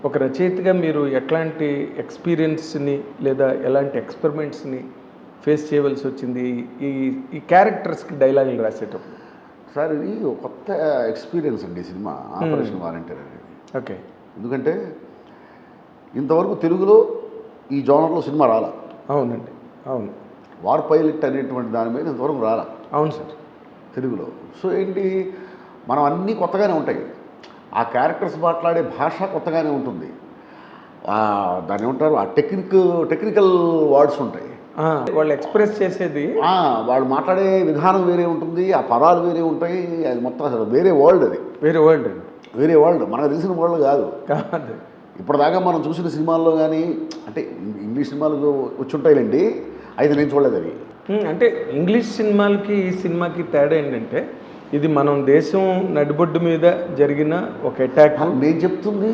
ఒక రచయితగా మీరు ఎట్లాంటి ఎక్స్పీరియన్స్ని లేదా ఎలాంటి ఎక్స్పెరిమెంట్స్ని ఫేస్ చేయవలసి వచ్చింది ఈ ఈ క్యారెక్టర్స్కి డైలాగులు రాసేటప్పుడు? సార్ ఇది ఒక కొత్త ఎక్స్పీరియన్స్ అండి ఈ సినిమా ఆపరేషన్ వాలంటీర్ అనేది. ఓకే. ఎందుకంటే ఇంతవరకు తెలుగులో ఈ జోనర్లో సినిమా రాలా. అవునండి, అవును. వార్ పైలట్ అనేటువంటి దాని మీద ఇంతవరకు రాలా. అవును సార్. తెలుగులో. సో ఏంటి, మనం అన్నీ కొత్తగానే ఉంటాయి. ఆ క్యారెక్టర్స్ మాట్లాడే భాష కొత్తగానే ఉంటుంది. దాన్ని ఏమంటారు, ఆ టెక్నికల్ వర్డ్స్ ఉంటాయి. వాళ్ళు ఎక్స్ప్రెస్ చేసేది, వాళ్ళు మాట్లాడే విధానం వేరే ఉంటుంది, ఆ పదాలు వేరే ఉంటాయి. అది మొత్తం అసలు వేరే వరల్డ్. అది వేరే వరల్డ్ అండి. వేరే వరల్డ్, మనకు తెలిసిన వరల్డ్ కాదు. కాదు. ఇప్పటిదాకా మనం చూసిన సినిమాల్లో కానీ, అంటే ఇంగ్లీష్ సినిమాలు వచ్చి ఉంటాయిలేండి, అయితే నేను చూడలేదు అవి. అంటే ఇంగ్లీష్ సినిమాలకి ఈ సినిమాకి తేడా ఏంటంటే, ఇది మనం దేశం నడిబొడ్డు మీద జరిగిన ఒక అటాక్. నేను చెప్తుంది